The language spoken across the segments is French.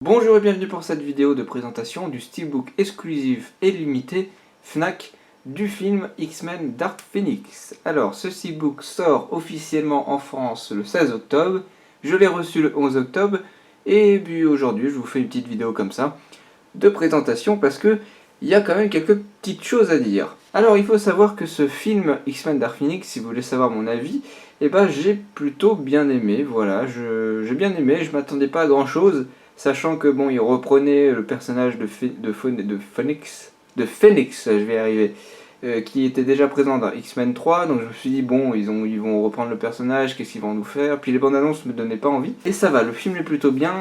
Bonjour et bienvenue pour cette vidéo de présentation du steelbook exclusif et limité Fnac du film X-Men Dark Phoenix. Alors, ce steelbook sort officiellement en France le 16 octobre, je l'ai reçu le 11 octobre, et puis aujourd'hui je vous fais une petite vidéo comme ça de présentation parce que il y a quand même quelques petites choses à dire. Alors, il faut savoir que ce film X-Men Dark Phoenix, si vous voulez savoir mon avis, j'ai plutôt bien aimé, voilà, j'ai bien aimé, je m'attendais pas à grand chose. Sachant que bon, il reprenait le personnage de Phoenix, je vais y arriver, qui était déjà présent dans X-Men 3, donc je me suis dit bon, ils vont reprendre le personnage, qu'est-ce qu'ils vont nous faire? Puis les bandes annonces me donnaient pas envie. Et ça va, le film est plutôt bien,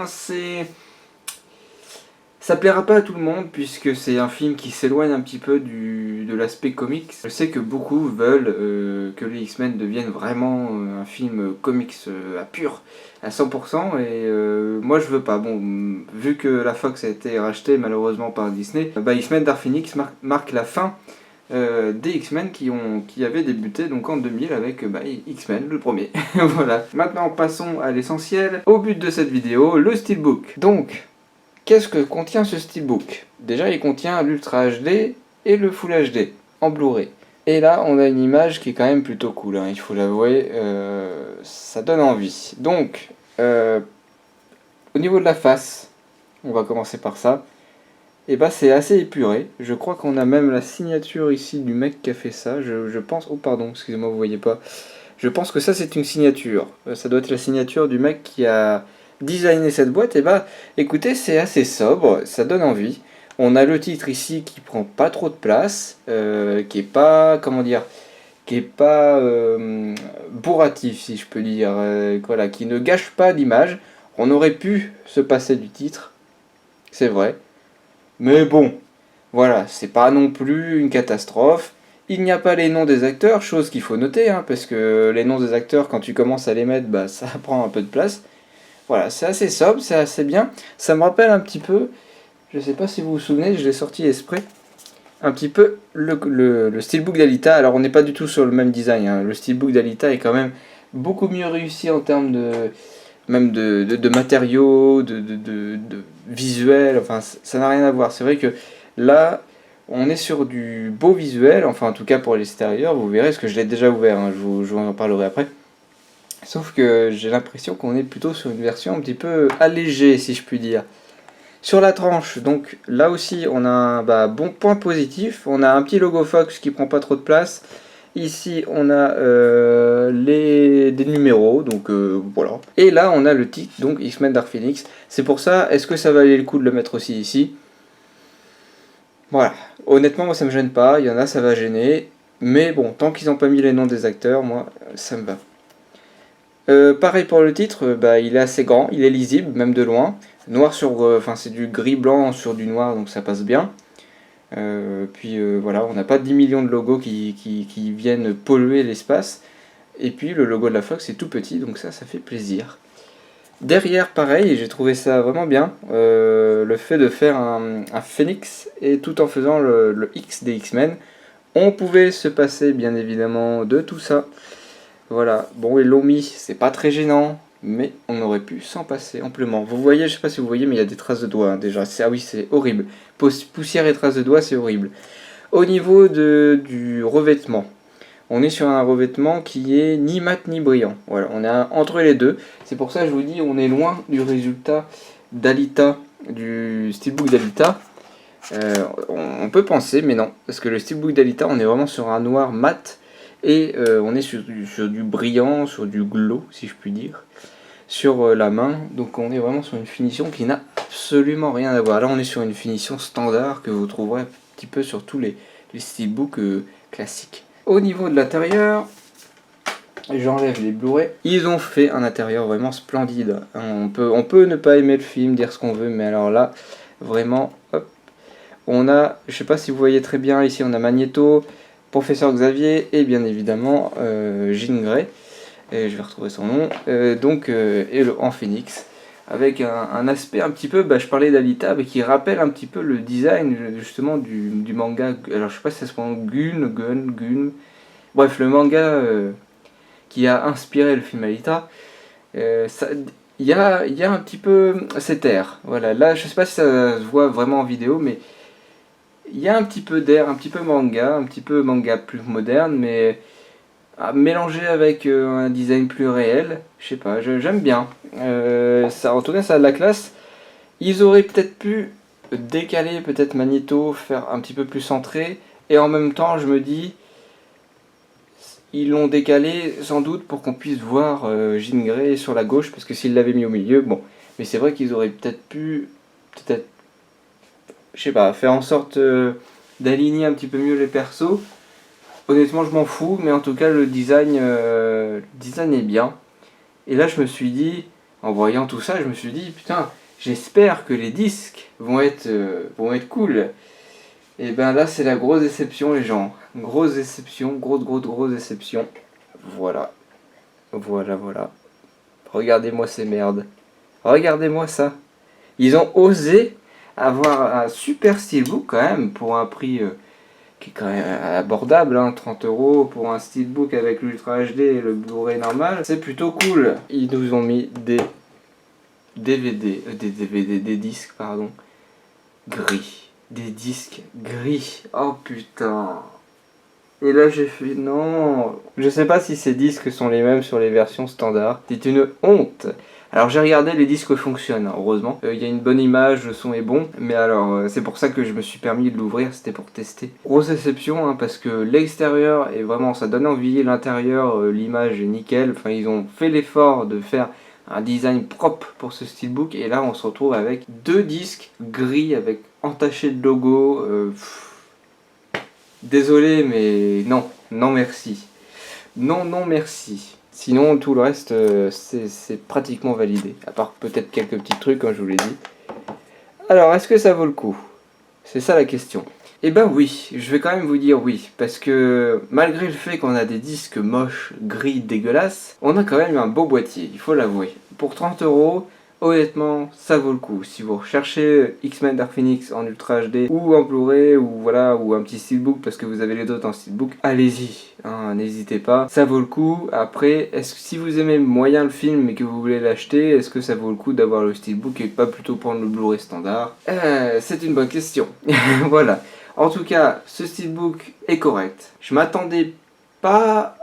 ça plaira pas à tout le monde puisque c'est un film qui s'éloigne un petit peu de l'aspect comics. Je sais que beaucoup veulent que les X-Men deviennent vraiment un film comics à pur, à 100%, et moi je veux pas. Bon, vu que la Fox a été rachetée malheureusement par Disney, X-Men Dark Phoenix marque la fin des X-Men qui avaient débuté donc en 2000 avec X-Men, le premier. Voilà. Maintenant passons à l'essentiel, au but de cette vidéo, le steelbook. Donc, qu'est-ce que contient ce steelbook? Déjà, il contient l'Ultra HD et le Full HD en Blu-ray. Et là, on a une image qui est quand même plutôt cool, hein, il faut l'avouer, ça donne envie. Donc, au niveau de la face, on va commencer par ça, et c'est assez épuré. Je crois qu'on a même la signature ici du mec qui a fait ça, je pense... Oh pardon, excusez-moi, vous voyez pas. Je pense que ça c'est une signature, ça doit être la signature du mec qui a designé cette boîte. Écoutez, c'est assez sobre, ça donne envie. On a le titre ici qui prend pas trop de place, qui est pas, comment dire, qui est pas bourratif si je peux dire, voilà, qui ne gâche pas l'image. On aurait pu se passer du titre, c'est vrai, mais bon, voilà, c'est pas non plus une catastrophe. Il n'y a pas les noms des acteurs, chose qu'il faut noter, hein, parce que les noms des acteurs, quand tu commences à les mettre, ça prend un peu de place. Voilà, c'est assez sobre, c'est assez bien. Ça me rappelle un petit peu, je sais pas si vous vous souvenez, je l'ai sorti exprès, un petit peu le steelbook d'Alita. Alors on n'est pas du tout sur le même design, hein. Le steelbook d'Alita est quand même beaucoup mieux réussi en termes de matériaux, de visuel, enfin ça n'a rien à voir. C'est vrai que là, on est sur du beau visuel, enfin en tout cas pour l'extérieur, vous verrez, parce que je l'ai déjà ouvert, hein, je vous en parlerai après. Sauf que j'ai l'impression qu'on est plutôt sur une version un petit peu allégée, si je puis dire. Sur la tranche, donc là aussi on a un bon point positif, on a un petit logo Fox qui prend pas trop de place. Ici on a des numéros, donc voilà. Et là on a le titre, donc X-Men Dark Phoenix. C'est pour ça, est-ce que ça valait le coup de le mettre aussi ici? Voilà, honnêtement moi ça me gêne pas, il y en a ça va gêner. Mais bon, tant qu'ils n'ont pas mis les noms des acteurs, moi ça me va. Pareil pour le titre, il est assez grand, il est lisible, même de loin. Noir sur, c'est du gris-blanc sur du noir, donc ça passe bien. Voilà, on n'a pas 10 millions de logos qui viennent polluer l'espace. Et puis le logo de la Fox est tout petit, donc ça fait plaisir. Derrière, pareil, j'ai trouvé ça vraiment bien, le fait de faire un phénix, et tout en faisant le X des X-Men. On pouvait se passer, bien évidemment, de tout ça. Voilà, bon, ils l'ont mis, c'est pas très gênant, mais on aurait pu s'en passer amplement. Vous voyez, je sais pas si vous voyez, mais il y a des traces de doigts, hein, déjà. Ah oui, c'est horrible. Poussière et traces de doigts, c'est horrible. Au niveau du revêtement, on est sur un revêtement qui est ni mat ni brillant. Voilà, on est entre les deux. C'est pour ça que je vous dis, on est loin du résultat d'Alita, du steelbook d'Alita. On peut penser, mais non, parce que le steelbook d'Alita, on est vraiment sur un noir mat. Et on est sur du brillant, sur du glow, si je puis dire, sur la main. Donc on est vraiment sur une finition qui n'a absolument rien à voir. Là on est sur une finition standard que vous trouverez un petit peu sur tous les steelbooks classiques. Au niveau de l'intérieur, j'enlève les Blu-ray. Ils ont fait un intérieur vraiment splendide. On peut ne pas aimer le film, dire ce qu'on veut, mais alors là, vraiment, hop. On a, je sais pas si vous voyez très bien, ici on a Magneto, Professeur Xavier et bien évidemment Jean Grey, et je vais retrouver son nom, en Phoenix, avec un aspect un petit peu, je parlais d'Alita, mais qui rappelle un petit peu le design justement du manga, alors je sais pas si ça se prononce Gun, bref le manga qui a inspiré le film Alita. il y a un petit peu cet air. Voilà, là je sais pas si ça se voit vraiment en vidéo, mais il y a un petit peu d'air, un petit peu manga plus moderne, mais mélangé avec un design plus réel. Je sais pas, j'aime bien. Ça, en tout cas, ça a de la classe. Ils auraient peut-être pu décaler peut-être Magneto, faire un petit peu plus centré, et en même temps, je me dis, ils l'ont décalé sans doute pour qu'on puisse voir Jean Grey sur la gauche, parce que s'ils l'avaient mis au milieu, bon. Mais c'est vrai qu'ils auraient peut-être pu, peut-être, je sais pas, faire en sorte d'aligner un petit peu mieux les persos. Honnêtement, je m'en fous, mais en tout cas, le design est bien. Et là, je me suis dit, en voyant tout ça, je me suis dit, putain, j'espère que les disques vont être cool. Et ben là, c'est la grosse déception, les gens. Grosse déception, grosse déception. Voilà. Voilà. Regardez-moi ces merdes. Regardez-moi ça. Ils ont osé avoir un super steelbook quand même pour un prix qui est quand même abordable, hein, 30 € pour un steelbook avec l'Ultra HD et le Blu-ray normal. C'est plutôt cool. Ils nous ont mis des des disques, pardon, gris. Des disques gris. Oh putain. Et là j'ai fait non. Je sais pas si ces disques sont les mêmes sur les versions standard. C'est une honte. Alors j'ai regardé, les disques fonctionnent, hein, heureusement. Il y a une bonne image, le son est bon. Mais alors c'est pour ça que je me suis permis de l'ouvrir, c'était pour tester. Grosse déception, hein, parce que l'extérieur est vraiment, ça donne envie. L'intérieur, l'image est nickel. Enfin ils ont fait l'effort de faire un design propre pour ce steelbook. Et là on se retrouve avec deux disques gris avec entaché de logo. Désolé, mais non, non merci. Non, non merci. Sinon, tout le reste, c'est pratiquement validé. À part peut-être quelques petits trucs, comme je vous l'ai dit. Alors, est-ce que ça vaut le coup? C'est ça la question. Eh ben oui, je vais quand même vous dire oui. Parce que malgré le fait qu'on a des disques moches, gris, dégueulasses, on a quand même un beau boîtier, il faut l'avouer. Pour 30 €, honnêtement, ça vaut le coup. Si vous recherchez X-Men Dark Phoenix en Ultra HD ou en Blu-ray ou voilà, ou un petit steelbook parce que vous avez les deux en steelbook, allez-y, hein, n'hésitez pas, ça vaut le coup. Après, est-ce que si vous aimez moyen le film et que vous voulez l'acheter, est-ce que ça vaut le coup d'avoir le steelbook et pas plutôt prendre le Blu-ray standard? C'est une bonne question. Voilà. En tout cas, ce steelbook est correct. Je m'attendais pas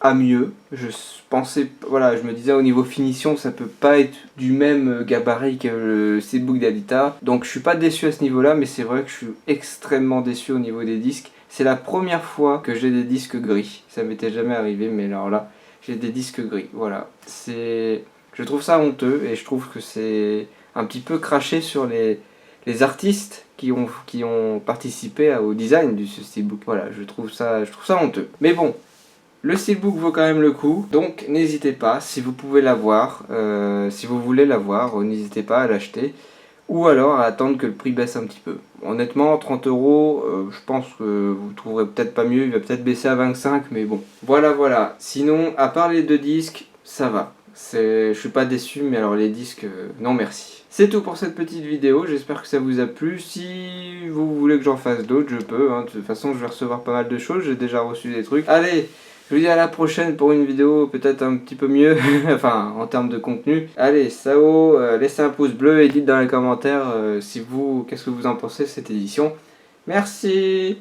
à mieux. Je pensais, voilà, je me disais au niveau finition, ça peut pas être du même gabarit que le steelbook d'Alita. Donc je suis pas déçu à ce niveau-là, mais c'est vrai que je suis extrêmement déçu au niveau des disques. C'est la première fois que j'ai des disques gris. Ça m'était jamais arrivé, mais alors là, j'ai des disques gris. Voilà. Je trouve ça honteux et je trouve que c'est un petit peu craché sur les artistes qui ont participé au design de ce steelbook. Voilà, je trouve ça honteux. Mais bon, le steelbook vaut quand même le coup, donc n'hésitez pas, si vous pouvez l'avoir, si vous voulez l'avoir, n'hésitez pas à l'acheter, ou alors à attendre que le prix baisse un petit peu. Honnêtement, 30 €, je pense que vous trouverez peut-être pas mieux, il va peut-être baisser à 25, mais bon. Voilà. Sinon, à part les deux disques, ça va. Je suis pas déçu, mais alors les disques, non merci. C'est tout pour cette petite vidéo, j'espère que ça vous a plu. Si vous voulez que j'en fasse d'autres, je peux, hein. De toute façon je vais recevoir pas mal de choses, j'ai déjà reçu des trucs. Allez, je vous dis à la prochaine pour une vidéo peut-être un petit peu mieux, enfin en termes de contenu. Allez, Sao, laissez un pouce bleu et dites dans les commentaires qu'est-ce que vous en pensez de cette édition. Merci!